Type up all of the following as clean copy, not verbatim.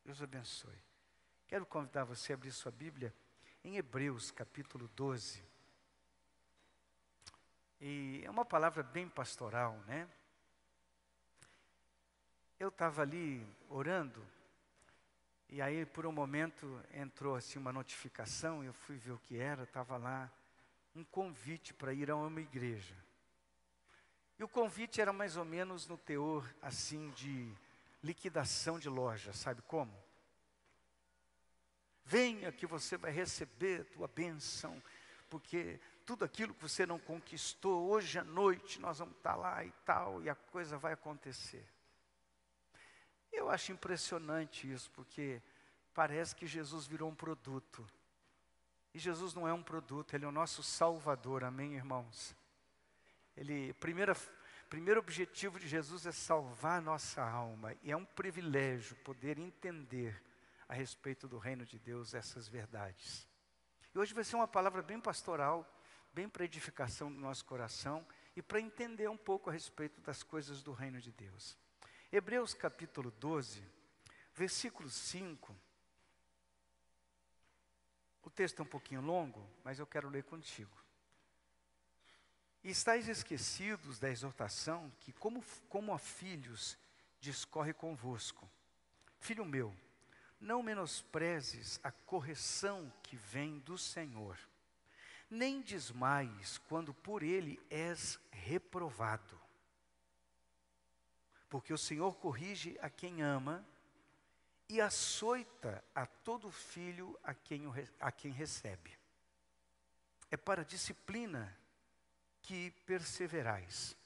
Deus abençoe. Quero convidar você a abrir sua Bíblia em Hebreus, capítulo 12. E é uma palavra bem pastoral, né? Eu estava ali orando, e aí por um momento entrou assim uma notificação, eu fui ver o que era, estava lá um convite para ir a uma igreja. E o convite era mais ou menos no teor assim de liquidação de loja, sabe como? Venha que você vai receber a tua bênção, porque tudo aquilo que você não conquistou, hoje à noite nós vamos estar lá e tal, e a coisa vai acontecer. Eu acho impressionante isso, porque parece que Jesus virou um produto. E Jesus não é um produto, Ele é o nosso Salvador, amém, irmãos? Primeiro objetivo de Jesus é salvar a nossa alma, e é um privilégio poder entender a respeito do reino de Deus essas verdades. E hoje vai ser uma palavra bem pastoral, bem para edificação do nosso coração, e para entender um pouco a respeito das coisas do reino de Deus. Hebreus capítulo 12, versículo 5. O texto é um pouquinho longo, mas eu quero ler contigo. E estáis esquecidos da exortação que, como a filhos, discorre convosco. Filho meu, não menosprezes a correção que vem do Senhor, nem desmaies quando por Ele és reprovado. Porque o Senhor corrige a quem ama e açoita a todo filho a quem recebe. É para a disciplina que perseverais.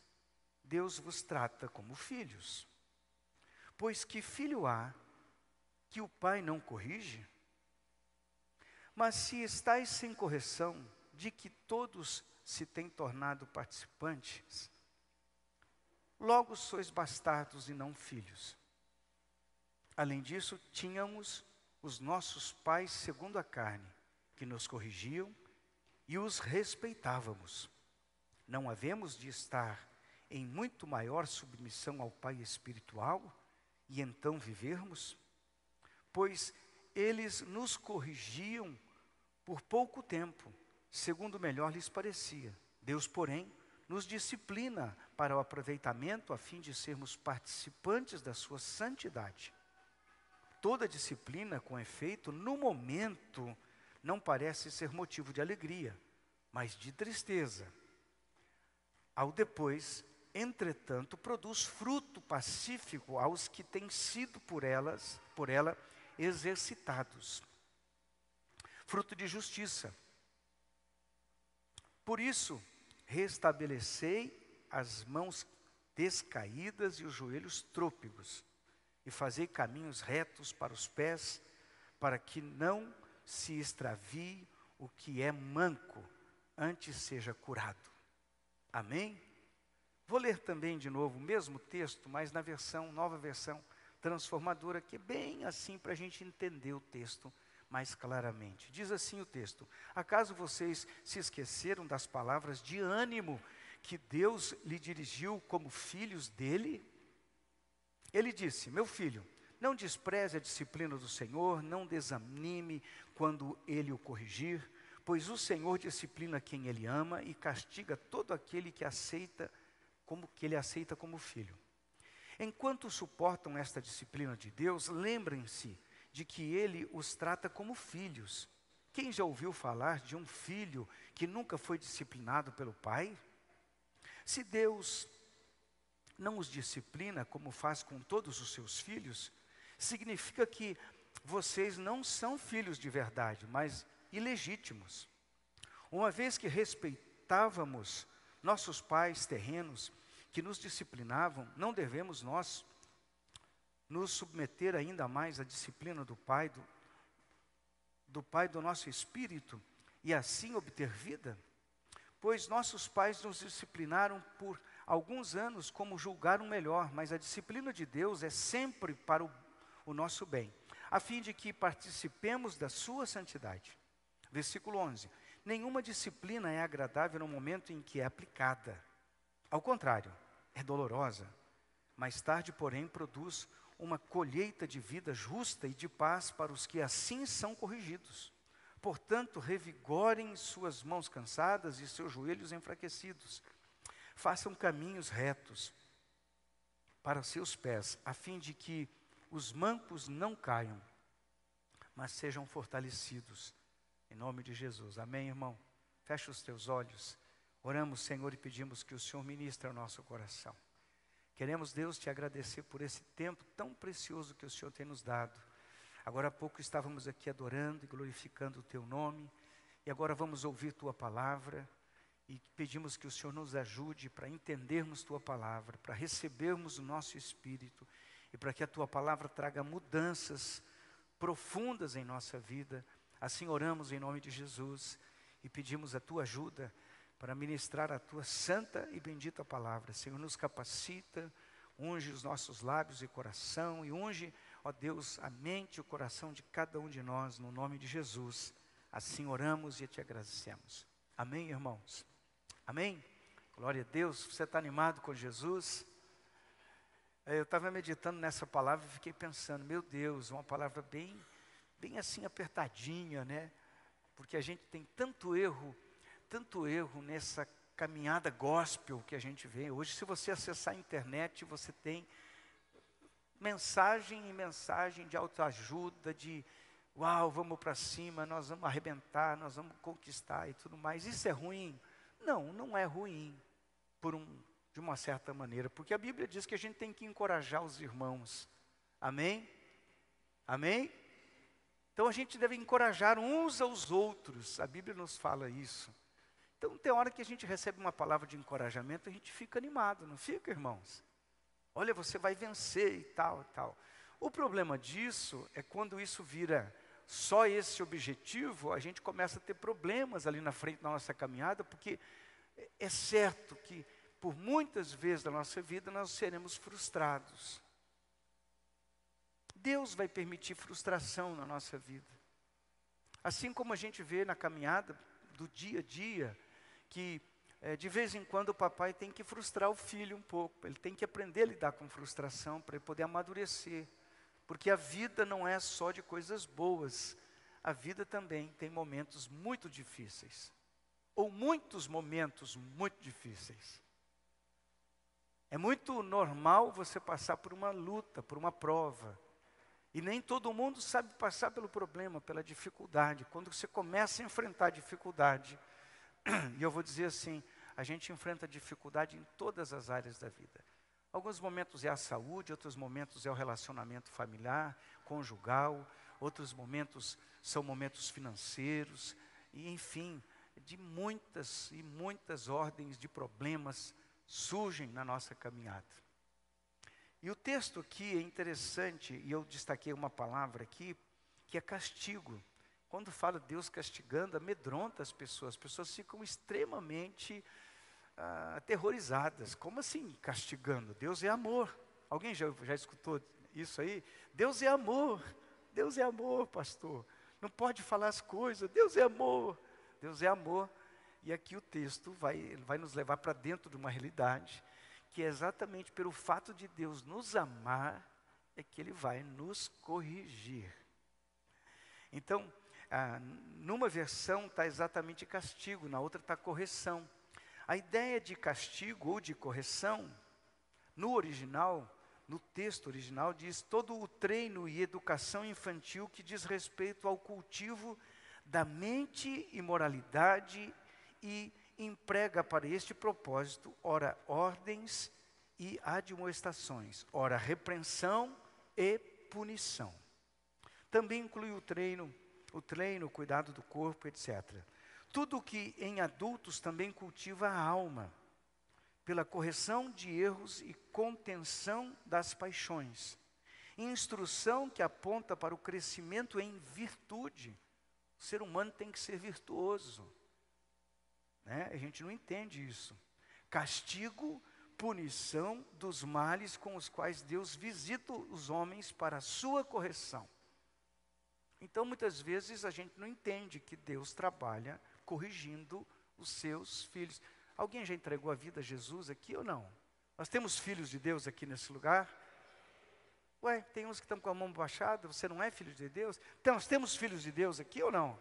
Deus vos trata como filhos. Pois que filho há que o pai não corrige? Mas se estáis sem correção, de que todos se têm tornado participantes, logo sois bastardos e não filhos. Além disso, tínhamos os nossos pais segundo a carne, que nos corrigiam e os respeitávamos. Não havemos de estar em muito maior submissão ao Pai espiritual e então vivermos? Pois eles nos corrigiam por pouco tempo, segundo melhor lhes parecia. Deus, porém, nos disciplina para o aproveitamento a fim de sermos participantes da sua santidade. Toda disciplina, com efeito, no momento, não parece ser motivo de alegria, mas de tristeza. Ao depois, entretanto, produz fruto pacífico aos que têm sido por ela exercitados. Fruto de justiça. Por isso, restabelecei as mãos descaídas e os joelhos trôpegos, e fazei caminhos retos para os pés, para que não se extravie o que é manco, antes seja curado. Amém? Vou ler também de novo o mesmo texto, mas na nova versão transformadora, que é bem assim para a gente entender o texto mais claramente. Diz assim o texto: acaso vocês se esqueceram das palavras de ânimo que Deus lhe dirigiu como filhos dele? Ele disse: meu filho, não despreze a disciplina do Senhor, não desanime quando Ele o corrigir, pois o Senhor disciplina quem Ele ama e castiga todo aquele que Ele aceita como filho. Enquanto suportam esta disciplina de Deus, lembrem-se de que Ele os trata como filhos. Quem já ouviu falar de um filho que nunca foi disciplinado pelo pai? Se Deus não os disciplina como faz com todos os seus filhos, significa que vocês não são filhos de verdade, mas ilegítimos. Uma vez que respeitávamos nossos pais terrenos que nos disciplinavam, não devemos nós nos submeter ainda mais à disciplina do Pai do nosso espírito e assim obter vida? Pois nossos pais nos disciplinaram por alguns anos como julgaram melhor, mas a disciplina de Deus é sempre para o nosso bem, a fim de que participemos da sua santidade. Versículo 11. Nenhuma disciplina é agradável no momento em que é aplicada. Ao contrário, é dolorosa. Mais tarde, porém, produz uma colheita de vida justa e de paz para os que assim são corrigidos. Portanto, revigorem suas mãos cansadas e seus joelhos enfraquecidos. Façam caminhos retos para seus pés, a fim de que os mancos não caiam, mas sejam fortalecidos. Em nome de Jesus. Amém, irmão? Fecha os teus olhos. Oramos, Senhor, e pedimos que o Senhor ministre ao nosso coração. Queremos, Deus, te agradecer por esse tempo tão precioso que o Senhor tem nos dado. Agora há pouco estávamos aqui adorando e glorificando o teu nome, e agora vamos ouvir tua palavra, e pedimos que o Senhor nos ajude para entendermos tua palavra, para recebermos o nosso espírito, e para que a tua palavra traga mudanças profundas em nossa vida. Assim oramos em nome de Jesus, e pedimos a tua ajuda para ministrar a tua santa e bendita palavra. Senhor, nos capacita, unge os nossos lábios e coração, e unge, ó Deus, a mente e o coração de cada um de nós, no nome de Jesus. Assim oramos e te agradecemos. Amém, irmãos? Amém? Glória a Deus. Você está animado com Jesus? Eu estava meditando nessa palavra e fiquei pensando, meu Deus, uma palavra bem assim apertadinha, né? Porque a gente tem tanto erro nessa caminhada gospel que a gente vê. Hoje, se você acessar a internet, você tem mensagem e mensagem de autoajuda, de uau, vamos para cima, nós vamos arrebentar, nós vamos conquistar e tudo mais. Isso é ruim? Não, não é ruim, de uma certa maneira, porque a Bíblia diz que a gente tem que encorajar os irmãos. Amém? Amém? Então a gente deve encorajar uns aos outros, a Bíblia nos fala isso. Então tem hora que a gente recebe uma palavra de encorajamento, a gente fica animado, não fica, irmãos? Olha, você vai vencer e tal, e tal. O problema disso é quando isso vira só esse objetivo, a gente começa a ter problemas ali na frente da nossa caminhada, porque é certo que por muitas vezes da nossa vida nós seremos frustrados. Deus vai permitir frustração na nossa vida. Assim como a gente vê na caminhada do dia a dia, que de vez em quando o papai tem que frustrar o filho um pouco, ele tem que aprender a lidar com frustração para ele poder amadurecer, porque a vida não é só de coisas boas, a vida também tem momentos muito difíceis, ou muitos momentos muito difíceis. É muito normal você passar por uma luta, por uma prova, e nem todo mundo sabe passar pelo problema, pela dificuldade. Quando você começa a enfrentar a dificuldade, e eu vou dizer assim, a gente enfrenta dificuldade em todas as áreas da vida. Alguns momentos é a saúde, outros momentos é o relacionamento familiar, conjugal, outros momentos são momentos financeiros, e enfim, de muitas e muitas ordens de problemas surgem na nossa caminhada. E o texto aqui é interessante, e eu destaquei uma palavra aqui, que é castigo. Quando fala Deus castigando, amedronta as pessoas ficam extremamente aterrorizadas. Como assim castigando? Deus é amor. Alguém já escutou isso aí? Deus é amor, pastor. Não pode falar as coisas, Deus é amor. Deus é amor. E aqui o texto vai nos levar para dentro de uma realidade, que é exatamente pelo fato de Deus nos amar, é que Ele vai nos corrigir. Então, numa versão está exatamente castigo, na outra está correção. A ideia de castigo ou de correção, no original, no texto original, diz todo o treino e educação infantil que diz respeito ao cultivo da mente e moralidade e emprega para este propósito, ora ordens e admoestações, ora repreensão e punição. Também inclui o treino, o cuidado do corpo, etc. Tudo que em adultos também cultiva a alma, pela correção de erros e contenção das paixões. Instrução que aponta para o crescimento em virtude. O ser humano tem que ser virtuoso. A gente não entende isso. Castigo, punição dos males com os quais Deus visita os homens para a sua correção. Então, muitas vezes, a gente não entende que Deus trabalha corrigindo os seus filhos. Alguém já entregou a vida a Jesus aqui ou não? Nós temos filhos de Deus aqui nesse lugar? Ué, tem uns que estão com a mão baixada, você não é filho de Deus? Então, nós temos filhos de Deus aqui ou não?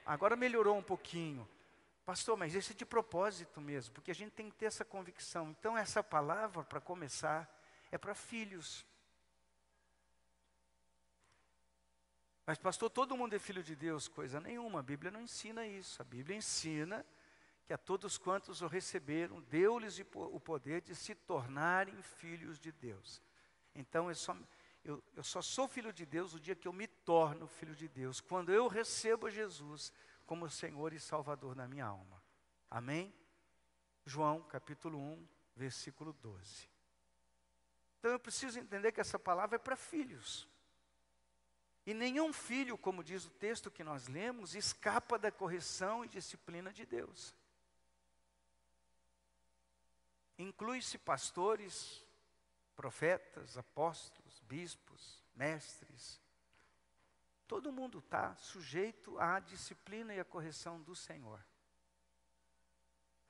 Agora melhorou um pouquinho. Pastor, mas esse é de propósito mesmo, porque a gente tem que ter essa convicção. Então, essa palavra, para começar, é para filhos. Mas pastor, todo mundo é filho de Deus? Coisa nenhuma, a Bíblia não ensina isso. A Bíblia ensina que a todos quantos o receberam, deu-lhes o poder de se tornarem filhos de Deus. Então, eu só sou filho de Deus o dia que eu me torno filho de Deus, quando eu recebo Jesus como Senhor e Salvador na minha alma. Amém? João capítulo 1, versículo 12. Então eu preciso entender que essa palavra é para filhos. E nenhum filho, como diz o texto que nós lemos, escapa da correção e disciplina de Deus. Inclui-se pastores, profetas, apóstolos, bispos, mestres. Todo mundo está sujeito à disciplina e à correção do Senhor.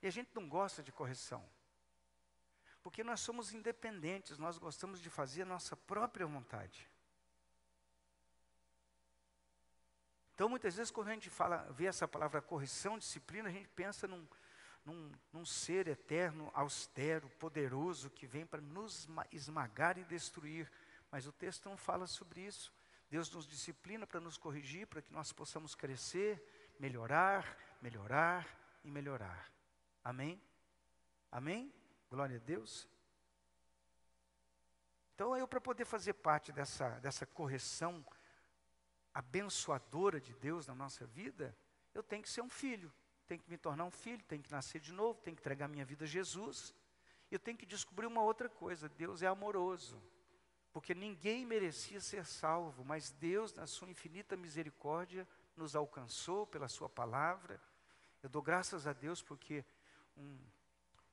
E a gente não gosta de correção. Porque nós somos independentes, nós gostamos de fazer a nossa própria vontade. Então, muitas vezes, quando a gente vê essa palavra correção, disciplina, a gente pensa num ser eterno, austero, poderoso, que vem para nos esmagar e destruir. Mas o texto não fala sobre isso. Deus nos disciplina para nos corrigir, para que nós possamos crescer, melhorar, melhorar e melhorar. Amém? Amém? Glória a Deus. Então, eu para poder fazer parte dessa correção abençoadora de Deus na nossa vida, eu tenho que ser um filho, tenho que me tornar um filho, tenho que nascer de novo, tenho que entregar minha vida a Jesus. Eu tenho que descobrir uma outra coisa: Deus é amoroso, porque ninguém merecia ser salvo, mas Deus, na sua infinita misericórdia, nos alcançou pela sua palavra. Eu dou graças a Deus porque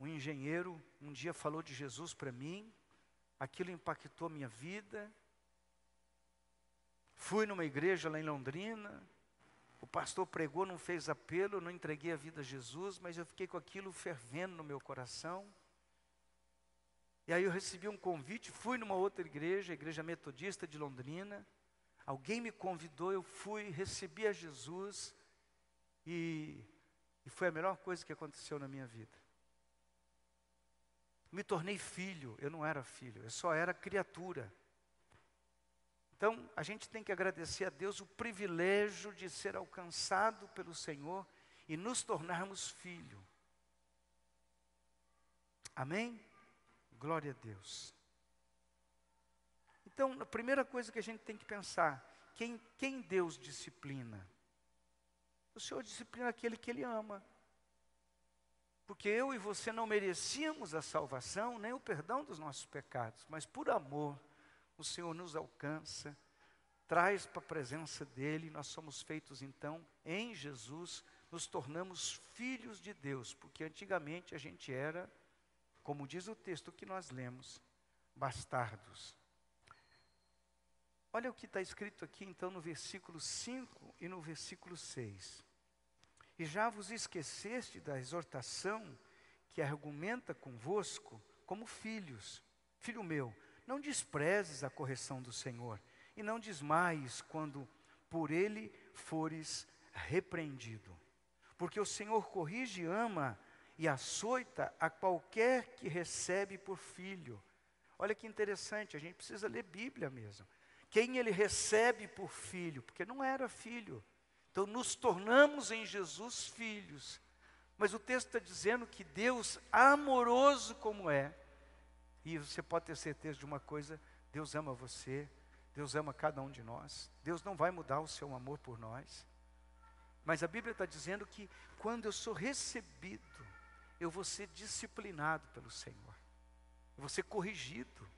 um engenheiro um dia falou de Jesus para mim, aquilo impactou minha vida. Fui numa igreja lá em Londrina, o pastor pregou, não fez apelo, eu não entreguei a vida a Jesus, mas eu fiquei com aquilo fervendo no meu coração. E aí eu recebi um convite, fui numa outra igreja, a Igreja Metodista de Londrina. Alguém me convidou, eu fui, recebi a Jesus e foi a melhor coisa que aconteceu na minha vida. Me tornei filho, eu não era filho, eu só era criatura. Então, a gente tem que agradecer a Deus o privilégio de ser alcançado pelo Senhor e nos tornarmos filho. Amém? Glória a Deus. Então, a primeira coisa que a gente tem que pensar, quem Deus disciplina? O Senhor disciplina aquele que Ele ama. Porque eu e você não merecíamos a salvação, nem o perdão dos nossos pecados, mas por amor, o Senhor nos alcança, traz para a presença dEle, nós somos feitos então, em Jesus, nos tornamos filhos de Deus, porque antigamente a gente era, como diz o texto que nós lemos, bastardos. Olha o que está escrito aqui então no versículo 5 e no versículo 6. E já vos esqueceste da exortação que argumenta convosco como filhos. Filho meu, não desprezes a correção do Senhor, e não desmaies quando por Ele fores repreendido. Porque o Senhor corrige e ama e açoita a qualquer que recebe por filho. Olha que interessante, a gente precisa ler Bíblia mesmo. Quem Ele recebe por filho, porque não era filho. Então nos tornamos em Jesus filhos. Mas o texto está dizendo que Deus, amoroso como é, e você pode ter certeza de uma coisa: Deus ama você, Deus ama cada um de nós. Deus não vai mudar o seu amor por nós. Mas a Bíblia está dizendo que quando eu sou recebido, eu vou ser disciplinado pelo Senhor. Eu vou ser corrigido.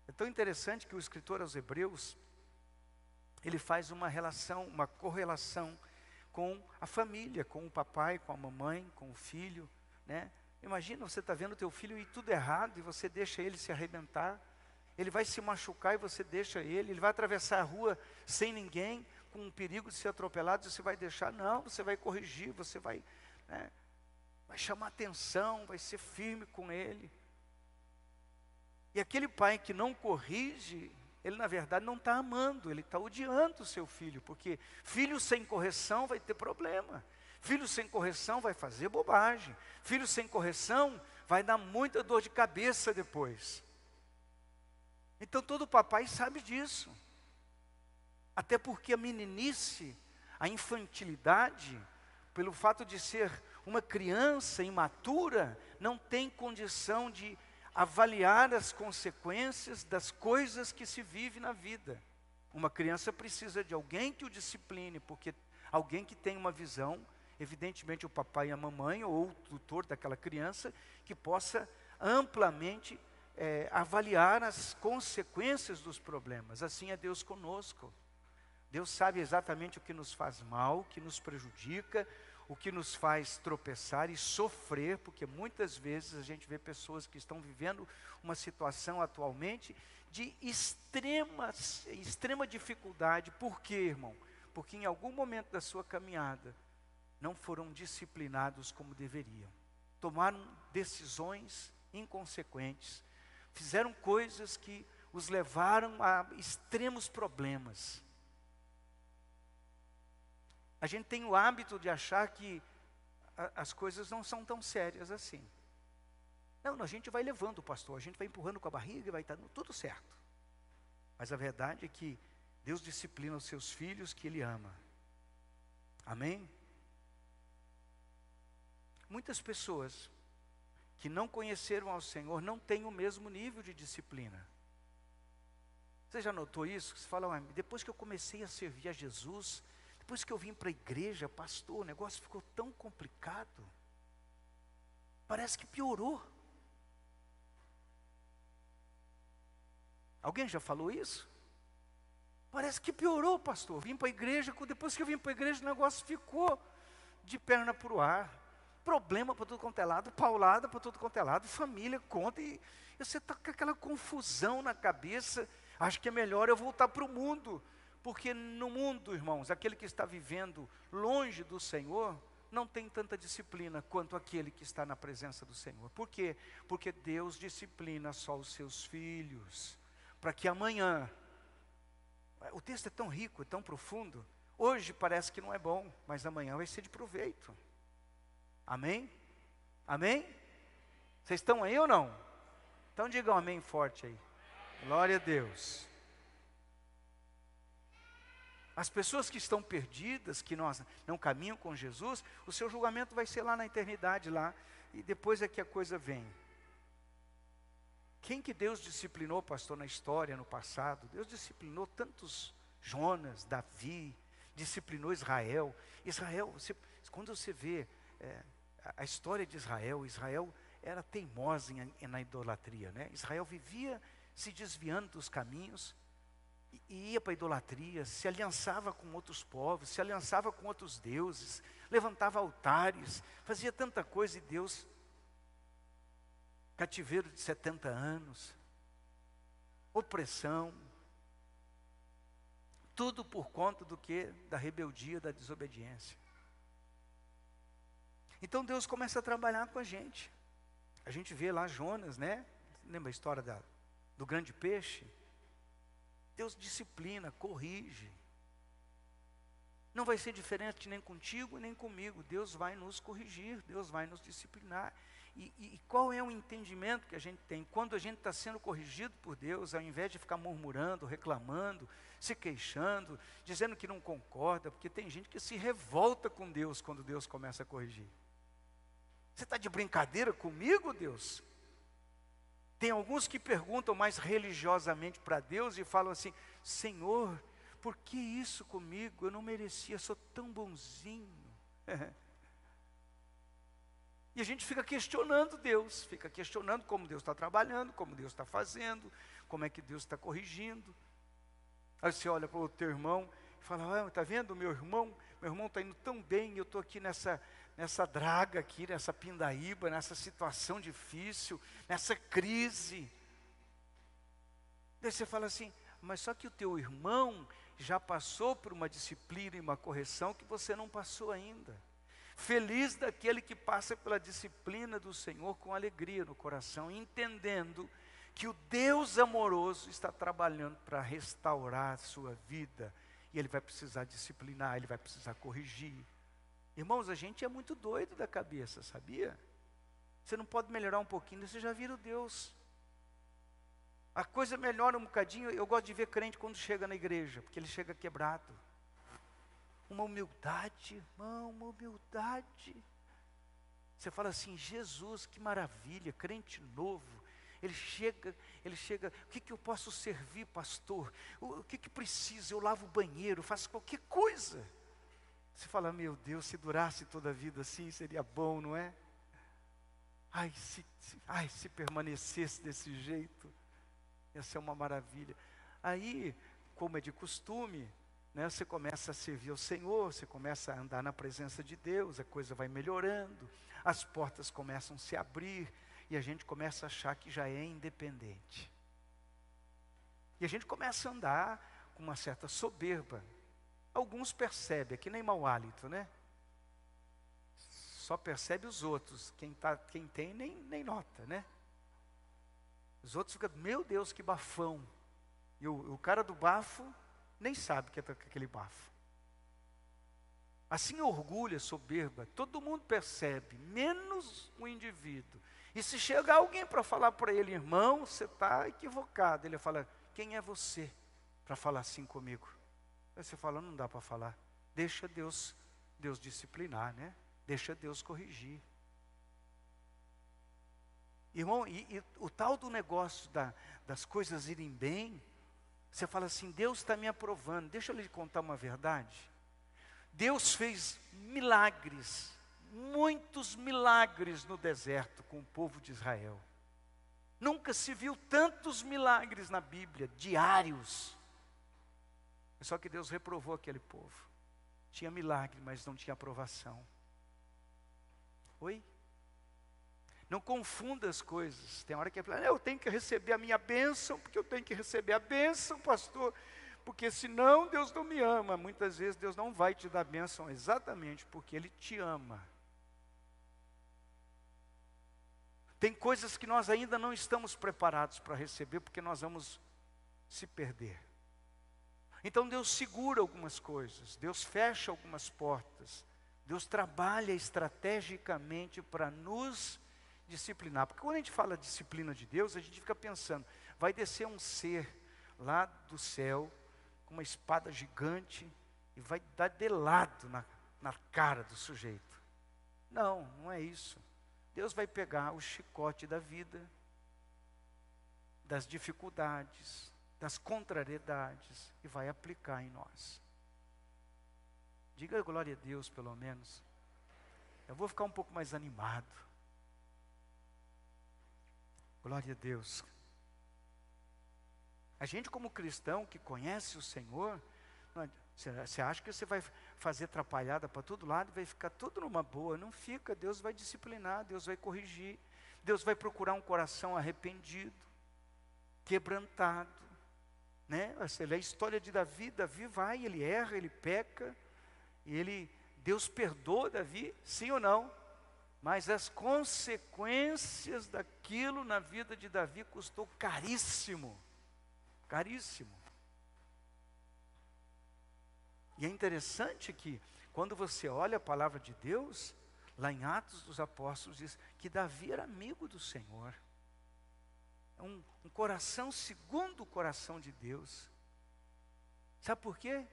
É tão interessante que o escritor aos Hebreus, ele faz uma relação, uma correlação com a família, com o papai, com a mamãe, com o filho, né? Imagina, você está vendo o teu filho ir tudo errado e você deixa ele se arrebentar. Ele vai se machucar e você deixa ele vai atravessar a rua sem ninguém, com o perigo de ser atropelado, e você vai deixar? Não, você vai corrigir, você vai, né, vai chamar atenção, vai ser firme com ele. E aquele pai que não corrige, ele na verdade não está amando, ele está odiando o seu filho, porque filho sem correção vai ter problema, filho sem correção vai fazer bobagem, filho sem correção vai dar muita dor de cabeça depois. Então todo papai sabe disso, até porque a meninice, a infantilidade, pelo fato de ser uma criança imatura, não tem condição de avaliar as consequências das coisas que se vive na vida. Uma criança precisa de alguém que o discipline, porque alguém que tem uma visão, evidentemente o papai e a mamãe, ou o tutor daquela criança, que possa amplamente avaliar as consequências dos problemas. Assim é Deus conosco. Deus sabe exatamente o que nos faz mal, o que nos prejudica, o que nos faz tropeçar e sofrer, porque muitas vezes a gente vê pessoas que estão vivendo uma situação atualmente de extrema dificuldade. Por quê, irmão? Porque em algum momento da sua caminhada não foram disciplinados como deveriam. Tomaram decisões inconsequentes, fizeram coisas que os levaram a extremos problemas. A gente tem o hábito de achar que as coisas não são tão sérias assim. Não, a gente vai levando, pastor, a gente vai empurrando com a barriga e vai estar tudo certo. Mas a verdade é que Deus disciplina os seus filhos que Ele ama. Amém? Muitas pessoas que não conheceram ao Senhor não têm o mesmo nível de disciplina. Você já notou isso? Você fala, depois que eu comecei a servir a Jesus, depois que eu vim para a igreja, pastor, o negócio ficou tão complicado. Parece que piorou. Alguém já falou isso? Parece que piorou, pastor. Vim para a igreja, depois que eu vim para a igreja, o negócio ficou de perna para o ar. Problema para tudo quanto é lado, paulada para tudo quanto é lado, família conta, e você está com aquela confusão na cabeça. Acho que é melhor eu voltar para o mundo. Porque no mundo, irmãos, aquele que está vivendo longe do Senhor, não tem tanta disciplina quanto aquele que está na presença do Senhor. Por quê? Porque Deus disciplina só os seus filhos, para que amanhã, o texto é tão rico, é tão profundo, hoje parece que não é bom, mas amanhã vai ser de proveito. Amém? Amém? Vocês estão aí ou não? Então digam amém forte aí. Glória a Deus. As pessoas que estão perdidas, que não caminham com Jesus, o seu julgamento vai ser lá na eternidade, lá, e depois é que a coisa vem. Quem que Deus disciplinou, pastor, na história, no passado? Deus disciplinou tantos, Jonas, Davi, disciplinou Israel. Quando você vê a história de Israel, Israel era teimosa na idolatria, né? Israel vivia se desviando dos caminhos, e ia para a idolatria, se aliançava com outros povos, se aliançava com outros deuses, levantava altares, fazia tanta coisa, e Deus, cativeiro de 70 anos, opressão, tudo por conta do que? Da rebeldia, da desobediência. Então Deus começa a trabalhar com a gente. A gente vê lá Jonas, né? Lembra a história do grande peixe? Deus disciplina, corrige. Não vai ser diferente nem contigo, nem comigo. Deus vai nos corrigir, Deus vai nos disciplinar. E qual é o entendimento que a gente tem? Quando a gente está sendo corrigido por Deus, ao invés de ficar murmurando, reclamando, se queixando, dizendo que não concorda, porque tem gente que se revolta com Deus quando Deus começa a corrigir. Você está de brincadeira comigo, Deus? Tem alguns que perguntam mais religiosamente para Deus e falam assim, Senhor, por que isso comigo? Eu não merecia, sou tão bonzinho. E a gente fica questionando Deus, fica questionando como Deus está trabalhando, como Deus está fazendo, como é que Deus está corrigindo. Aí você olha para o teu irmão e fala, está vendo meu irmão está indo tão bem, eu estou aqui nessa draga aqui, nessa pindaíba, nessa situação difícil, nessa crise. Daí você fala assim, mas só que o teu irmão já passou por uma disciplina e uma correção que você não passou ainda. Feliz daquele que passa pela disciplina do Senhor com alegria no coração, entendendo que o Deus amoroso está trabalhando para restaurar a sua vida. E Ele vai precisar disciplinar, Ele vai precisar corrigir. Irmãos, a gente é muito doido da cabeça, sabia? Você não pode melhorar um pouquinho, você já vira o Deus. A coisa melhora um bocadinho. Eu gosto de ver crente quando chega na igreja, porque ele chega quebrado. Uma humildade, irmão, uma humildade. Você fala assim, Jesus, que maravilha, crente novo. Ele chega, o que eu posso servir, pastor? O que precisa? Eu lavo o banheiro, faço qualquer coisa. Você fala, meu Deus, se durasse toda a vida assim, seria bom, não é? Ai, se permanecesse desse jeito, ia ser uma maravilha. Aí, como é de costume, né, você começa a servir ao Senhor, você começa a andar na presença de Deus, a coisa vai melhorando, as portas começam a se abrir, e a gente começa a achar que já é independente. E a gente começa a andar com uma certa soberba. Alguns percebem, é que nem mau hálito, né? Só percebe os outros, quem tem nem nota, né? Os outros ficam, meu Deus, que bafão. E o cara do bafo nem sabe que é aquele bafo. Assim, orgulho, soberba, todo mundo percebe, menos o indivíduo. E se chegar alguém para falar para ele, irmão, você está equivocado. Ele fala, quem é você para falar assim comigo? Aí você fala, não dá para falar. Deixa Deus disciplinar, né? Deixa Deus corrigir. Irmão, e o tal do negócio das coisas irem bem, você fala assim, Deus está me aprovando. Deixa eu lhe contar uma verdade. Deus fez milagres, muitos milagres no deserto com o povo de Israel. Nunca se viu tantos milagres na Bíblia, diários. Só que Deus reprovou aquele povo. Tinha milagre, mas não tinha aprovação. Oi? Não confunda as coisas. Tem hora que eu tenho que receber a minha bênção, porque eu tenho que receber a bênção, pastor, porque senão Deus não me ama. Muitas vezes Deus não vai te dar bênção exatamente porque Ele te ama. Tem coisas que nós ainda não estamos preparados para receber, porque nós vamos se perder. Então Deus segura algumas coisas, Deus fecha algumas portas, Deus trabalha estrategicamente para nos disciplinar. Porque quando a gente fala disciplina de Deus, a gente fica pensando, vai descer um ser lá do céu, com uma espada gigante, e vai dar de lado na cara do sujeito. Não, não é isso. Deus vai pegar o chicote da vida, das dificuldades, das contrariedades, e vai aplicar em nós. Diga glória a Deus, pelo menos. Eu vou ficar um pouco mais animado. Glória a Deus. A gente como cristão que conhece o Senhor, você acha que você vai fazer atrapalhada para todo lado e vai ficar tudo numa boa? Não fica, Deus vai disciplinar, Deus vai corrigir, Deus vai procurar um coração arrependido, quebrantado, né? Você lê a história de Davi, Davi vai, ele erra, ele peca, e Deus perdoa Davi, sim ou não? Mas as consequências daquilo na vida de Davi custou caríssimo, caríssimo. E é interessante que, quando você olha a palavra de Deus, lá em Atos dos Apóstolos diz que Davi era amigo do Senhor. Um coração segundo o coração de Deus. Sabe por quê?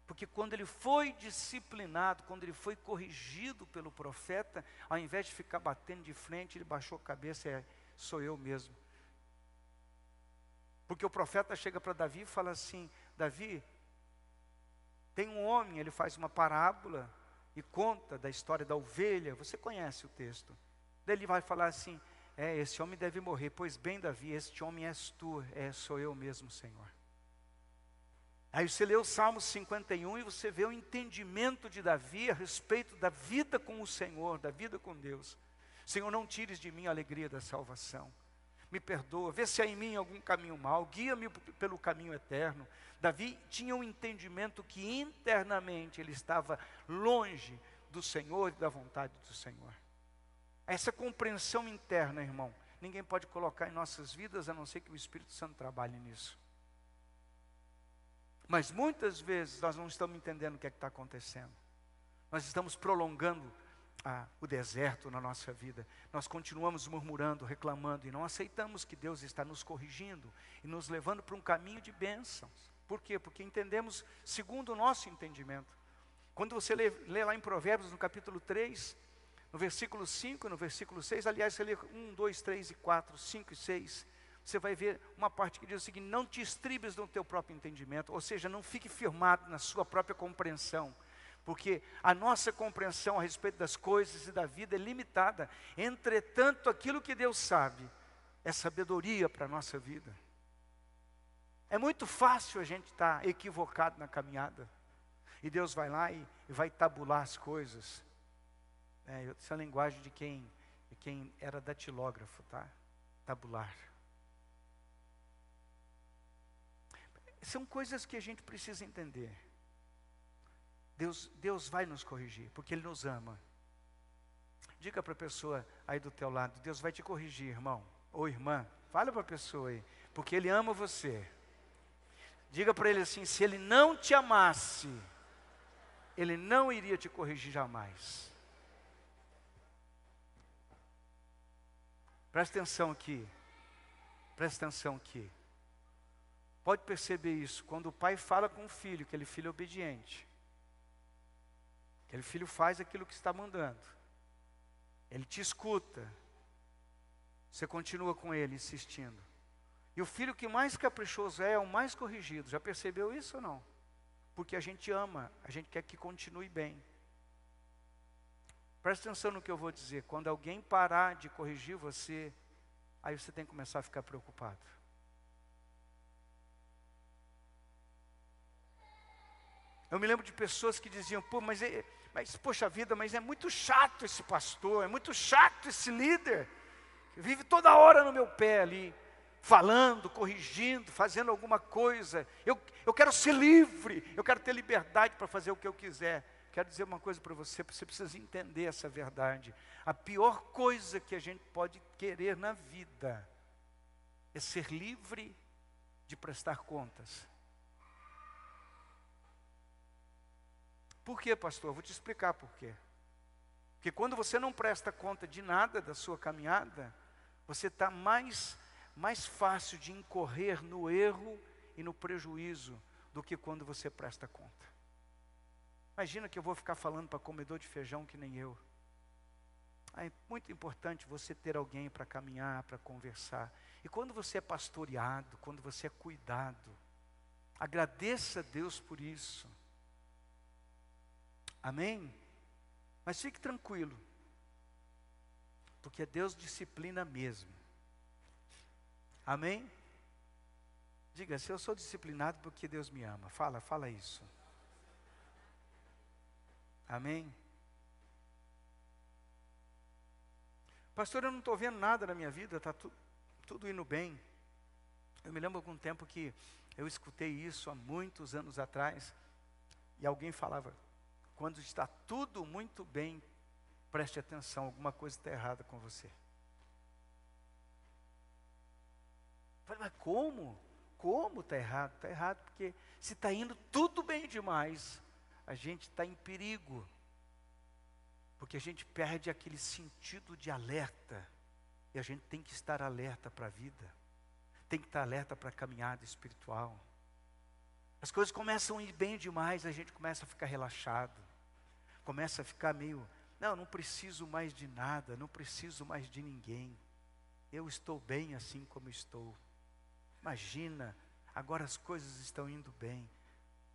Porque quando ele foi disciplinado, quando ele foi corrigido pelo profeta, ao invés de ficar batendo de frente, ele baixou a cabeça, sou eu mesmo. Porque o profeta chega para Davi e fala assim, Davi, tem um homem, ele faz uma parábola e conta da história da ovelha, você conhece o texto. Daí ele vai falar assim, esse homem deve morrer, pois bem Davi, este homem és tu, sou eu mesmo, Senhor. Aí você lê o Salmo 51 e você vê o entendimento de Davi a respeito da vida com o Senhor, da vida com Deus. Senhor, não tires de mim a alegria da salvação. Me perdoa, vê se há em mim algum caminho mau, guia-me pelo caminho eterno. Davi tinha um entendimento que internamente ele estava longe do Senhor e da vontade do Senhor. Essa compreensão interna, irmão, ninguém pode colocar em nossas vidas, a não ser que o Espírito Santo trabalhe nisso. Mas muitas vezes nós não estamos entendendo o que é que está acontecendo. Nós estamos prolongando o deserto na nossa vida. Nós continuamos murmurando, reclamando, e não aceitamos que Deus está nos corrigindo e nos levando para um caminho de bênçãos. Por quê? Porque entendemos segundo o nosso entendimento. Quando você lê lá em Provérbios, no capítulo 3, no versículo 5, no versículo 6, aliás, você lê 1, 2, 3 e 4, 5 e 6, você vai ver uma parte que diz o seguinte: não te estribes no teu próprio entendimento, ou seja, não fique firmado na sua própria compreensão, porque a nossa compreensão a respeito das coisas e da vida é limitada. Entretanto, aquilo que Deus sabe é sabedoria para a nossa vida. É muito fácil a gente estar equivocado na caminhada, e Deus vai lá e vai tabular as coisas. Essa é a linguagem de quem era datilógrafo, tá? Tabular. São coisas que a gente precisa entender. Deus vai nos corrigir, porque Ele nos ama. Diga para a pessoa aí do teu lado: Deus vai te corrigir, irmão ou irmã. Fala para a pessoa aí, porque Ele ama você. Diga para ele assim: se Ele não te amasse, Ele não iria te corrigir jamais. Presta atenção aqui. Presta atenção aqui. Pode perceber isso, quando o pai fala com o filho, aquele filho é obediente. Aquele filho faz aquilo que está mandando. Ele te escuta. Você continua com ele, insistindo. E o filho que mais caprichoso é o mais corrigido. Já percebeu isso ou não? Porque a gente ama, a gente quer que continue bem. Presta atenção no que eu vou dizer. Quando alguém parar de corrigir você, aí você tem que começar a ficar preocupado. Eu me lembro de pessoas que diziam: poxa vida, mas é muito chato esse pastor, é muito chato esse líder, vive toda hora no meu pé ali, falando, corrigindo, fazendo alguma coisa. Eu quero ser livre, eu quero ter liberdade para fazer o que eu quiser. Quero dizer uma coisa para você precisa entender essa verdade. A pior coisa que a gente pode querer na vida é ser livre de prestar contas. Por quê, pastor? Eu vou te explicar por quê. Porque quando você não presta conta de nada da sua caminhada, você está mais fácil de incorrer no erro e no prejuízo do que quando você presta conta. Imagina que eu vou ficar falando para comedor de feijão que nem eu. É muito importante você ter alguém para caminhar, para conversar. E quando você é pastoreado, quando você é cuidado, agradeça a Deus por isso. Amém? Mas fique tranquilo, porque Deus disciplina mesmo. Amém? Diga: se eu sou disciplinado porque Deus me ama. Fala isso. Amém? Pastor, eu não estou vendo nada na minha vida, está tudo indo bem. Eu me lembro de algum tempo que eu escutei isso há muitos anos atrás, e alguém falava: quando está tudo muito bem, preste atenção, alguma coisa está errada com você. Eu falei: mas como? Como está errado? Está errado porque se está indo tudo bem demais, a gente está em perigo. Porque a gente perde aquele sentido de alerta. E a gente tem que estar alerta para a vida. Tem que estar alerta para a caminhada espiritual. As coisas começam a ir bem demais, a gente começa a ficar relaxado. Começa a ficar meio: não preciso mais de nada, não preciso mais de ninguém. Eu estou bem assim como estou. Imagina, agora as coisas estão indo bem.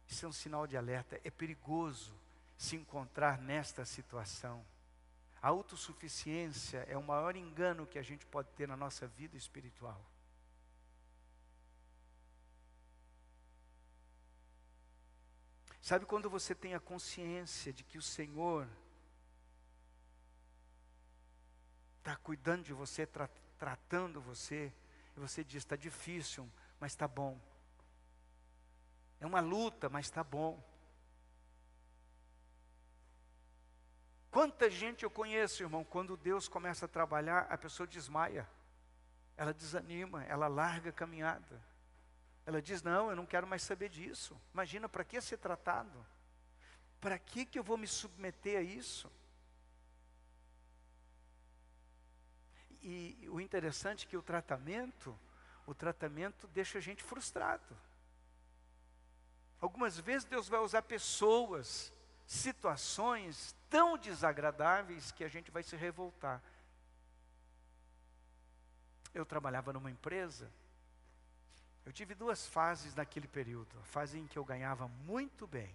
Isso é um sinal de alerta. É perigoso se encontrar nesta situação. A autossuficiência é o maior engano que a gente pode ter na nossa vida espiritual. Sabe quando você tem a consciência de que o Senhor está cuidando de você, tratando você, e você diz: está difícil, mas está bom. É uma luta, mas está bom. Quanta gente eu conheço, irmão, quando Deus começa a trabalhar, a pessoa desmaia. ela desanima, ela larga a caminhada. Ela diz, não, eu não quero mais saber disso. Imagina, para que ser tratado? Para que eu vou me submeter a isso? E o interessante é que o tratamento deixa a gente frustrado. Algumas vezes Deus vai usar pessoas, situações tão desagradáveis que a gente vai se revoltar. Eu trabalhava numa empresa, eu tive 2 fases naquele período. A fase em que eu ganhava muito bem.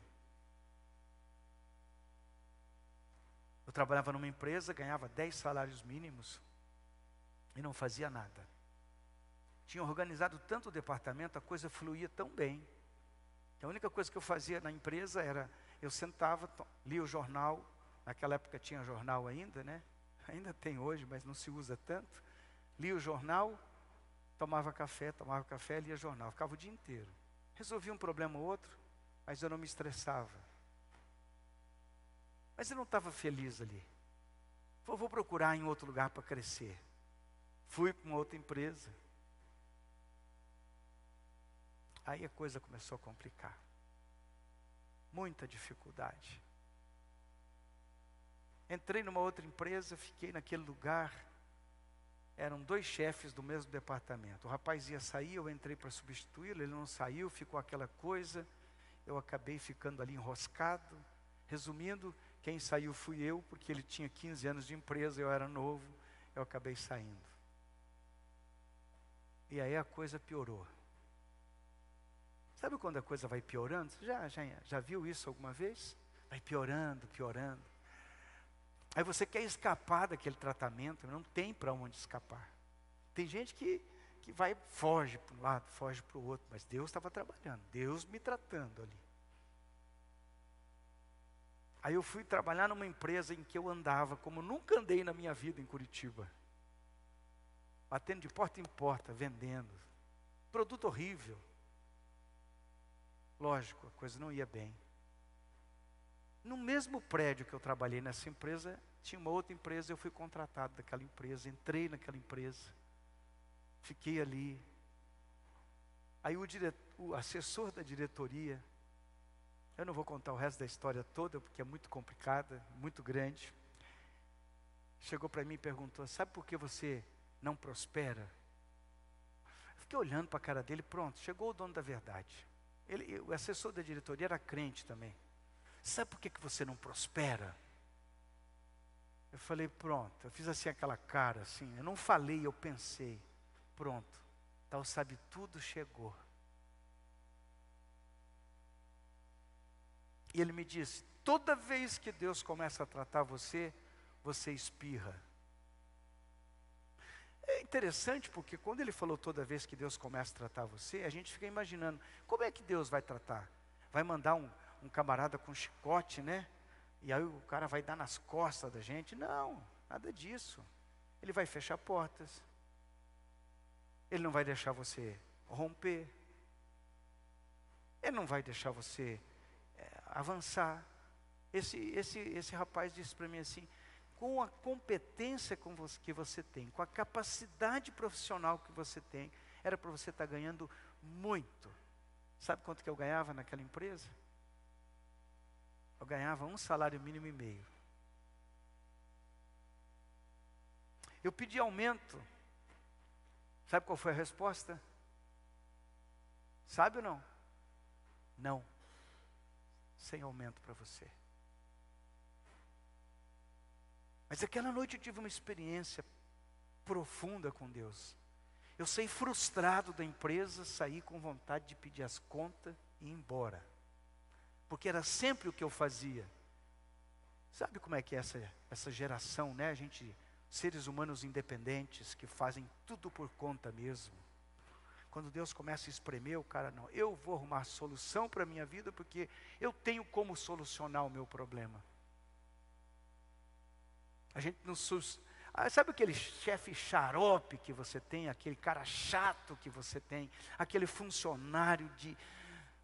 Eu trabalhava numa empresa, ganhava 10 salários mínimos e não fazia nada. Tinha organizado tanto o departamento, a coisa fluía tão bem. A única coisa que eu fazia na empresa era, eu sentava, lia o jornal, naquela época tinha jornal ainda, né? Ainda tem hoje, mas não se usa tanto. Lia o jornal, tomava café, lia jornal, ficava o dia inteiro. Resolvia um problema ou outro, mas eu não me estressava. Mas eu não estava feliz ali. Vou procurar em outro lugar para crescer. Fui para uma outra empresa. Aí a coisa começou a complicar. Muita dificuldade. Entrei numa outra empresa, fiquei naquele lugar. Eram 2 chefes do mesmo departamento. O rapaz ia sair, eu entrei para substituí-lo, ele não saiu, ficou aquela coisa. Eu acabei ficando ali enroscado. Resumindo, quem saiu fui eu, porque ele tinha 15 anos de empresa, eu era novo, eu acabei saindo. E aí a coisa piorou. Sabe quando a coisa vai piorando? Você já viu isso alguma vez? Vai piorando, piorando. Aí você quer escapar daquele tratamento, não tem para onde escapar. Tem gente que foge para um lado, foge para o outro, mas Deus estava trabalhando, Deus me tratando ali. Aí eu fui trabalhar numa empresa em que eu andava, como nunca andei na minha vida em Curitiba. Batendo de porta em porta, vendendo. Produto horrível. Lógico, a coisa não ia bem. No mesmo prédio que eu trabalhei nessa empresa, tinha uma outra empresa, eu fui contratado daquela empresa, entrei naquela empresa, fiquei ali. Aí o assessor da diretoria, eu não vou contar o resto da história toda, porque é muito complicada, muito grande, chegou para mim e perguntou, sabe por que você não prospera? Eu fiquei olhando para a cara dele, pronto, chegou o dono da verdade. O assessor da diretoria era crente também. Sabe por que você não prospera? Eu falei, pronto. Eu fiz assim aquela cara, assim. Eu não falei, eu pensei. Pronto. Tal sabe tudo chegou. E ele me disse, toda vez que Deus começa a tratar você, você espirra. É interessante porque quando ele falou toda vez que Deus começa a tratar você, a gente fica imaginando, como é que Deus vai tratar? Vai mandar um camarada com chicote, né? E aí o cara vai dar nas costas da gente? Não, nada disso. Ele vai fechar portas. Ele não vai deixar você romper. Ele não vai deixar você avançar. Esse rapaz disse para mim assim, com a competência que você tem, com a capacidade profissional que você tem, era para você estar ganhando muito. Sabe quanto que eu ganhava naquela empresa? Eu ganhava 1,5 salário mínimo. Eu pedi aumento. Sabe qual foi a resposta? Sabe ou não? Não. Sem aumento para você. Mas aquela noite eu tive uma experiência profunda com Deus. Eu saí frustrado da empresa, saí com vontade de pedir as contas e ir embora. Porque era sempre o que eu fazia. Sabe como é que é essa geração, né? Seres humanos independentes, que fazem tudo por conta mesmo. Quando Deus começa a espremer, o cara, não, eu vou arrumar solução para a minha vida, porque eu tenho como solucionar o meu problema. A gente não... sabe aquele chefe xarope que você tem, aquele cara chato que você tem, aquele funcionário de...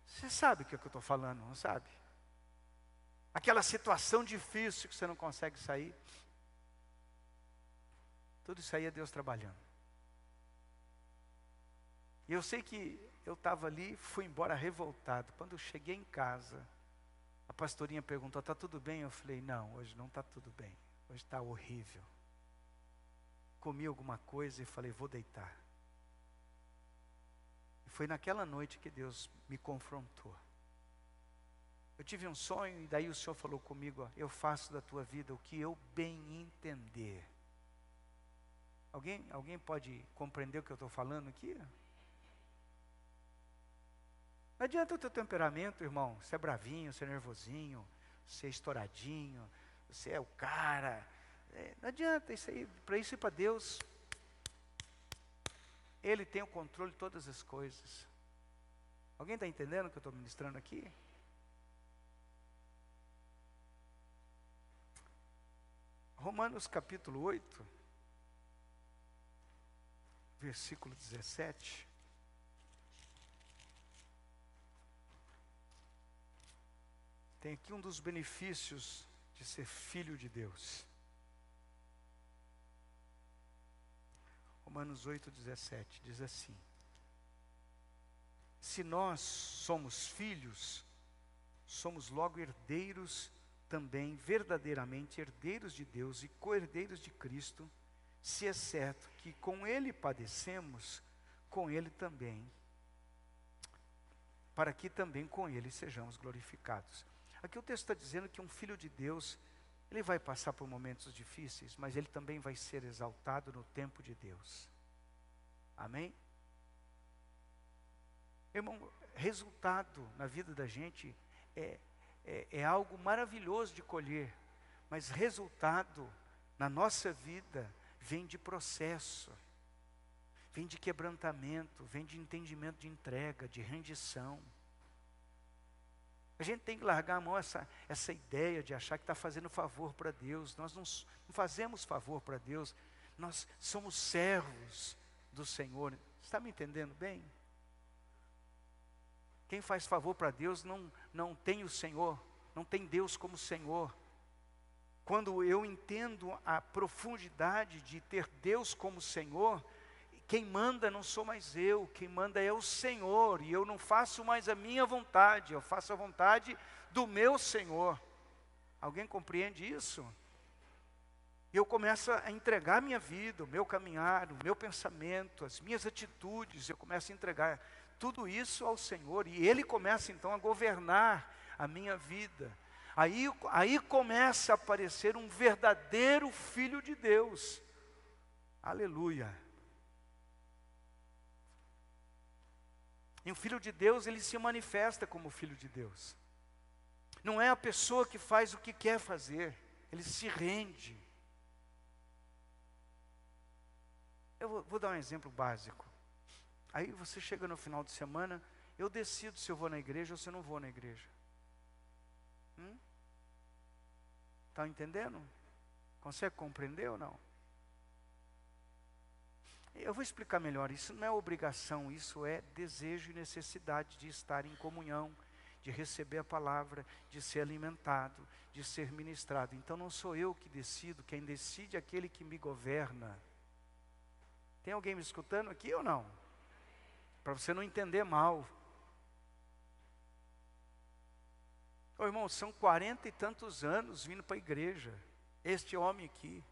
Você sabe o que eu estou falando, não sabe? Aquela situação difícil que você não consegue sair. Tudo isso aí é Deus trabalhando. E eu sei que eu estava ali, fui embora revoltado. Quando eu cheguei em casa, a pastorinha perguntou, está tudo bem? Eu falei, não, hoje não está tudo bem. Hoje está horrível. Comi alguma coisa e falei, vou deitar. E foi naquela noite que Deus me confrontou. Eu tive um sonho e daí o Senhor falou comigo, ó, eu faço da tua vida o que eu bem entender. Alguém pode compreender o que eu estou falando aqui? Não adianta o teu temperamento, irmão, você é bravinho, você é nervosinho, você é estouradinho, você é o cara. Não adianta isso aí, para isso e para Deus. Ele tem o controle de todas as coisas. Alguém está entendendo o que eu estou ministrando aqui? Romanos capítulo 8, versículo 17. Tem aqui um dos benefícios de ser filho de Deus. Romanos 8, 17 diz assim: se nós somos filhos, somos logo herdeiros também, verdadeiramente herdeiros de Deus e co-herdeiros de Cristo, se é certo que com Ele padecemos, com Ele também, para que também com Ele sejamos glorificados. Aqui o texto está dizendo que um filho de Deus, ele vai passar por momentos difíceis, mas ele também vai ser exaltado no tempo de Deus. Amém? Irmão, resultado na vida da gente é algo maravilhoso de colher, mas resultado na nossa vida vem de processo, vem de quebrantamento, vem de entendimento de entrega, de rendição. A gente tem que largar a mão essa ideia de achar que está fazendo favor para Deus. Nós não fazemos favor para Deus, nós somos servos do Senhor. Está me entendendo bem? Quem faz favor para Deus não tem o Senhor, não tem Deus como Senhor. Quando eu entendo a profundidade de ter Deus como Senhor, quem manda não sou mais eu, quem manda é o Senhor, e eu não faço mais a minha vontade, eu faço a vontade do meu Senhor. Alguém compreende isso? Eu começo a entregar a minha vida, o meu caminhar, o meu pensamento, as minhas atitudes, eu começo a entregar tudo isso ao Senhor, e Ele começa então a governar a minha vida. Aí começa a aparecer um verdadeiro filho de Deus. Aleluia. E um filho de Deus, ele se manifesta como filho de Deus. Não é a pessoa que faz o que quer fazer, ele se rende. Eu vou dar um exemplo básico. Aí você chega no final de semana, eu decido se eu vou na igreja ou se eu não vou na igreja. Está entendendo? Consegue compreender ou não? Eu vou explicar melhor, isso não é obrigação, isso é desejo e necessidade de estar em comunhão, de receber a palavra, de ser alimentado, de ser ministrado. Então não sou eu que decido, quem decide é aquele que me governa. Tem alguém me escutando aqui ou não? Para você não entender mal. Ô irmão, são 40 e tantos anos vindo para a igreja, este homem aqui.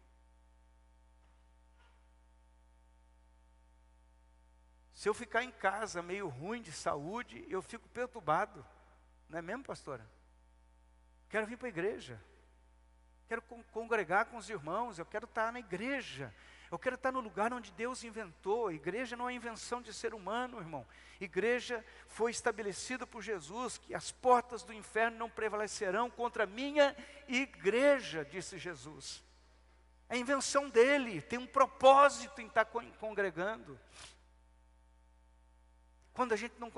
Se eu ficar em casa meio ruim de saúde, eu fico perturbado. Não é mesmo, pastora? Quero vir para a igreja. Quero congregar com os irmãos. Eu quero estar na igreja. Eu quero estar no lugar onde Deus inventou. Igreja não é invenção de ser humano, irmão. Igreja foi estabelecida por Jesus, que as portas do inferno não prevalecerão contra a minha igreja, disse Jesus. É invenção dele, tem um propósito em estar congregando. Quando a gente não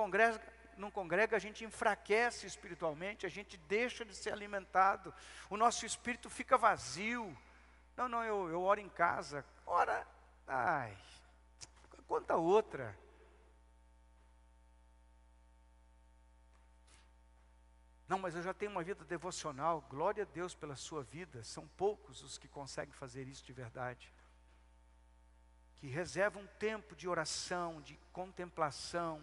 congrega, a gente enfraquece espiritualmente, a gente deixa de ser alimentado, o nosso espírito fica vazio. Não, eu oro em casa. Ora, conta outra. Não, mas eu já tenho uma vida devocional. Glória a Deus pela sua vida. São poucos os que conseguem fazer isso de verdade. que reserva um tempo de oração, de contemplação,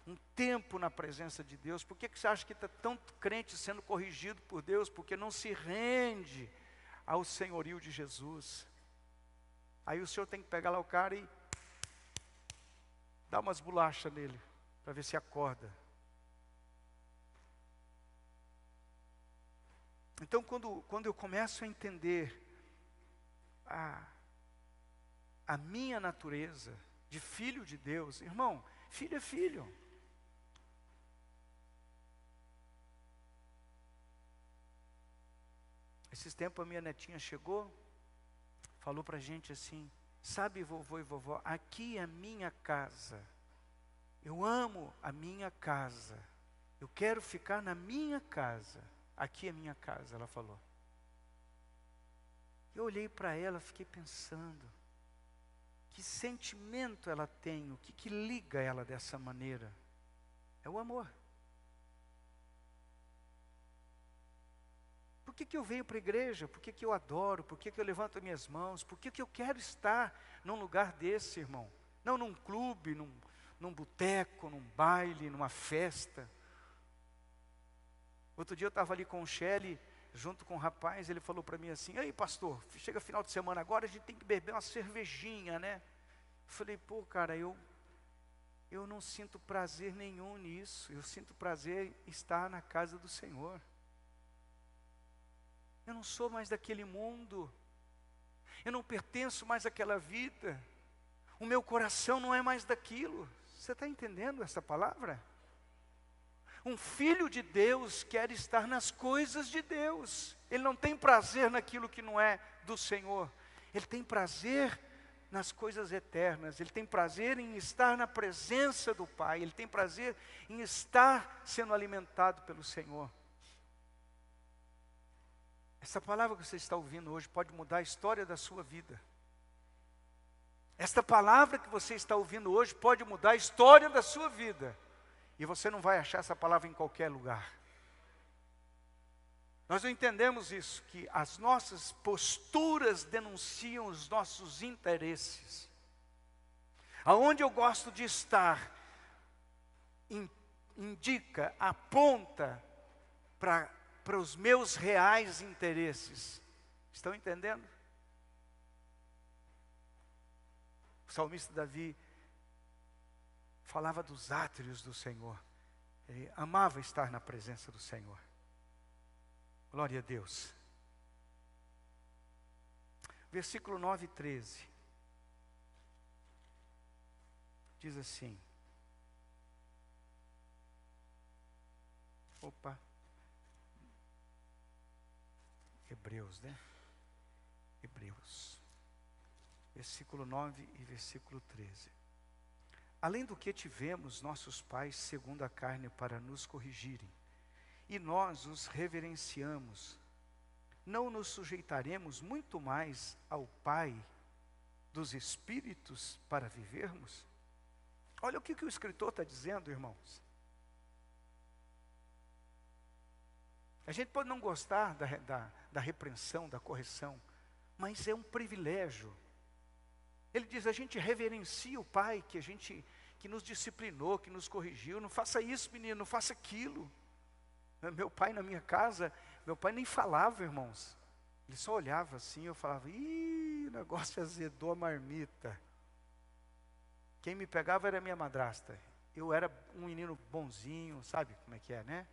um tempo na presença de Deus. Por que você acha que está tanto crente sendo corrigido por Deus? Porque não se rende ao senhorio de Jesus. Aí o senhor tem que pegar lá o cara e dar umas bolachas nele, para ver se acorda. Então, quando eu começo a entender a minha natureza de filho de Deus, irmão, filho é filho. Esses tempos a minha netinha chegou, falou para a gente assim: sabe, vovô e vovó, aqui é a minha casa. Eu amo a minha casa. Eu quero ficar na minha casa. Aqui é a minha casa, ela falou. Eu olhei para ela, fiquei pensando, que sentimento ela tem, o que liga ela dessa maneira? É o amor. Por que eu venho para a igreja? Por que eu adoro? Por que eu levanto as minhas mãos? Por que eu quero estar num lugar desse, irmão? Não num clube, num boteco, num baile, numa festa. Outro dia eu estava ali com o Shelly, junto com um rapaz, ele falou para mim assim: ei pastor, chega final de semana agora, a gente tem que beber uma cervejinha, né? Eu falei: pô cara, eu não sinto prazer nenhum nisso, eu sinto prazer em estar na casa do Senhor. Eu não sou mais daquele mundo, eu não pertenço mais àquela vida, o meu coração não é mais daquilo. Você está entendendo essa palavra? Um filho de Deus quer estar nas coisas de Deus, ele não tem prazer naquilo que não é do Senhor, ele tem prazer nas coisas eternas, ele tem prazer em estar na presença do Pai, ele tem prazer em estar sendo alimentado pelo Senhor. Essa palavra que você está ouvindo hoje pode mudar a história da sua vida. Esta palavra que você está ouvindo hoje pode mudar a história da sua vida. E você não vai achar essa palavra em qualquer lugar. Nós não entendemos isso, que as nossas posturas denunciam os nossos interesses. Aonde eu gosto de estar, indica, aponta para os meus reais interesses. Estão entendendo? O salmista Davi falava dos átrios do Senhor. Ele amava estar na presença do Senhor. Glória a Deus. Versículo 9 e 13. Diz assim. Opa. Hebreus, né? Hebreus. Versículo 9 e versículo 13. Além do que tivemos nossos pais segundo a carne para nos corrigirem, e nós os reverenciamos, não nos sujeitaremos muito mais ao Pai dos Espíritos para vivermos? Olha o que o escritor está dizendo, irmãos. A gente pode não gostar da repreensão, da correção, mas é um privilégio. Ele diz: a gente reverencia o Pai que nos disciplinou, que nos corrigiu. Não faça isso, menino, não faça aquilo. Meu pai na minha casa, meu pai nem falava, irmãos. Ele só olhava assim, eu falava: ih, o negócio azedou a marmita. Quem me pegava era minha madrasta. Eu era um menino bonzinho, sabe como é que é, né?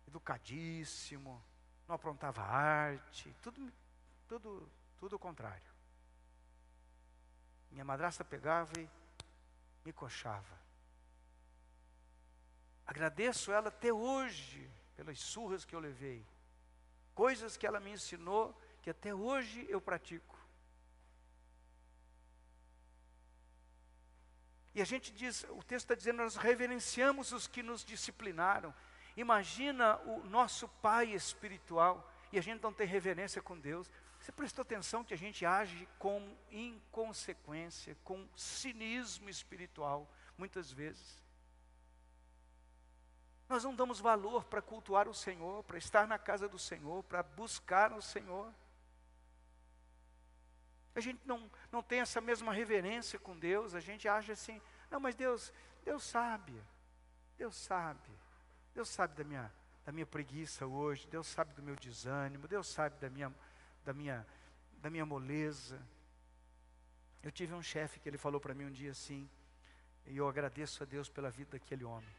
Educadíssimo, não aprontava arte, tudo o contrário. Minha madrasta pegava e me coxava. Agradeço ela até hoje pelas surras que eu levei, coisas que ela me ensinou que até hoje eu pratico. E a gente diz, o texto está dizendo, nós reverenciamos os que nos disciplinaram. Imagina o nosso pai espiritual e a gente não tem reverência com Deus. Você prestou atenção que a gente age com inconsequência, com cinismo espiritual, muitas vezes. Nós não damos valor para cultuar o Senhor, para estar na casa do Senhor, para buscar o Senhor. A gente não tem essa mesma reverência com Deus, a gente acha assim, não, mas Deus sabe, Deus sabe, Deus sabe da minha preguiça hoje, Deus sabe do meu desânimo, Deus sabe da minha moleza. Eu tive um chefe que ele falou para mim um dia assim, e eu agradeço a Deus pela vida daquele homem.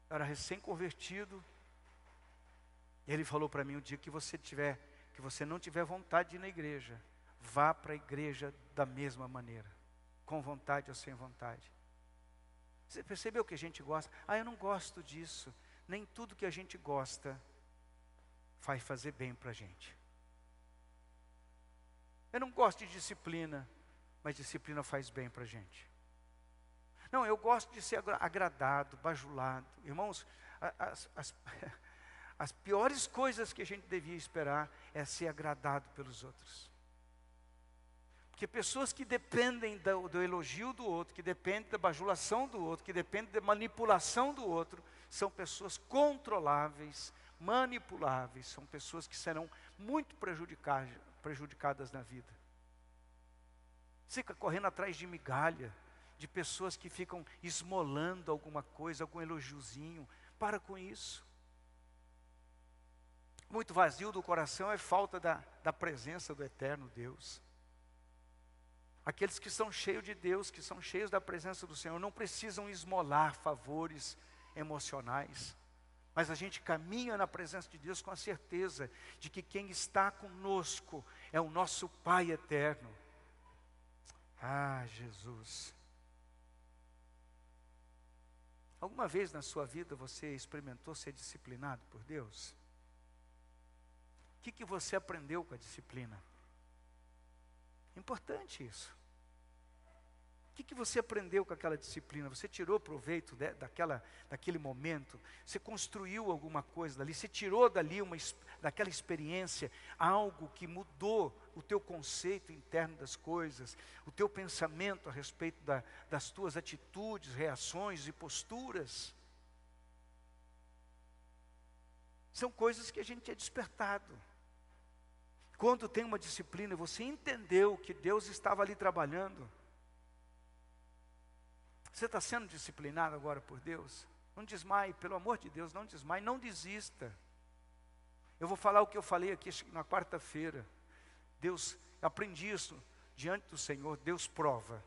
Eu era recém-convertido, e ele falou para mim um dia que você não tiver vontade de ir na igreja, vá para a igreja da mesma maneira, com vontade ou sem vontade. Você percebeu que a gente gosta? Eu não gosto disso. Nem tudo que a gente gosta vai fazer bem para a gente. Eu não gosto de disciplina, mas disciplina faz bem para a gente. Não, eu gosto de ser agradado, bajulado. Irmãos, as piores coisas que a gente devia esperar é ser agradado pelos outros. Porque pessoas que dependem do elogio do outro, que dependem da bajulação do outro, que dependem da manipulação do outro, são pessoas controláveis, manipuláveis, são pessoas que serão muito prejudicadas na vida. Você fica correndo atrás de migalha, de pessoas que ficam esmolando alguma coisa, algum elogiozinho. Para com isso. Muito vazio do coração é falta da presença do eterno Deus. Aqueles que são cheios de Deus, que são cheios da presença do Senhor, não precisam esmolar favores emocionais. Mas a gente caminha na presença de Deus com a certeza de que quem está conosco é o nosso Pai eterno. Jesus. Alguma vez na sua vida você experimentou ser disciplinado por Deus? O que você aprendeu com a disciplina? Importante isso. O que você aprendeu com aquela disciplina? Você tirou proveito daquele momento? Você construiu alguma coisa dali? Você tirou dali daquela experiência algo que mudou o teu conceito interno das coisas, o teu pensamento a respeito das tuas atitudes, reações e posturas? São coisas que a gente é despertado. Quando tem uma disciplina, você entendeu que Deus estava ali trabalhando. Você está sendo disciplinado agora por Deus? Não desmaie, pelo amor de Deus, não desmaie, não desista. Eu vou falar o que eu falei aqui na quarta-feira. Aprendi isso diante do Senhor. Deus prova,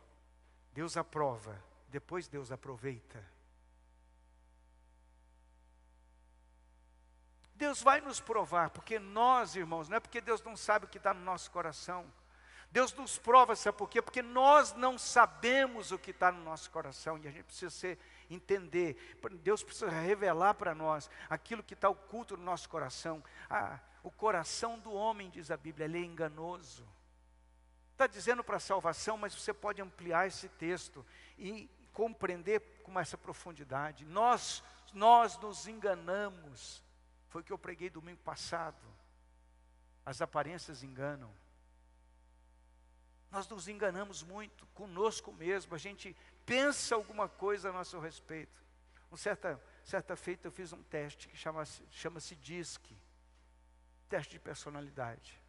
Deus aprova, depois Deus aproveita. Deus vai nos provar, porque nós, irmãos, não é porque Deus não sabe o que está no nosso coração. Deus nos prova, sabe por quê? Porque nós não sabemos o que está no nosso coração, e a gente precisa entender, Deus precisa revelar para nós aquilo que está oculto no nosso coração. O coração do homem, diz a Bíblia, ele é enganoso. Está dizendo para a salvação, mas você pode ampliar esse texto e compreender com essa profundidade. Nós nos enganamos. Foi o que eu preguei domingo passado. As aparências enganam. Nós nos enganamos muito conosco mesmo. A gente pensa alguma coisa a nosso respeito. Certa feita eu fiz um teste que chama-se DISC. Teste de personalidade.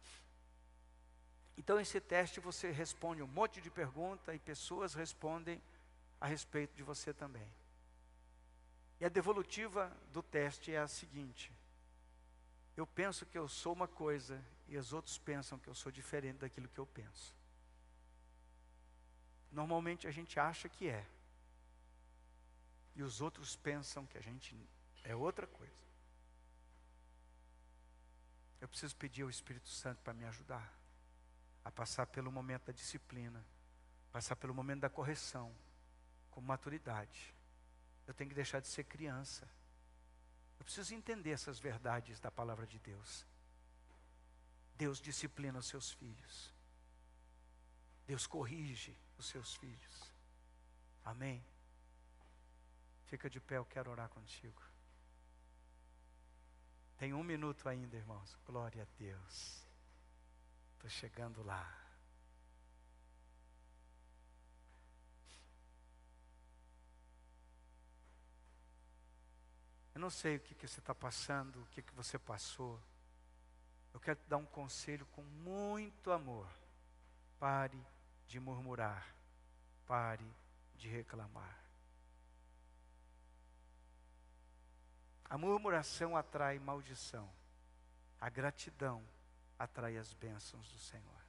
Então esse teste você responde um monte de perguntas e pessoas respondem a respeito de você também. E a devolutiva do teste é a seguinte: eu penso que eu sou uma coisa e os outros pensam que eu sou diferente daquilo que eu penso. Normalmente a gente acha que é. E os outros pensam que a gente é outra coisa. Eu preciso pedir ao Espírito Santo para me ajudar a passar pelo momento da disciplina, passar pelo momento da correção, com maturidade. Eu tenho que deixar de ser criança. Eu preciso entender essas verdades da palavra de Deus. Deus disciplina os seus filhos. Deus corrige os seus filhos. Amém? Fica de pé, eu quero orar contigo. Tem 1 minuto ainda, irmãos. Glória a Deus. Estou chegando lá. Eu não sei o que você está passando, o que você passou. Eu quero te dar um conselho com muito amor. Pare de murmurar. Pare de reclamar. A murmuração atrai maldição. A gratidão atrai as bênçãos do Senhor.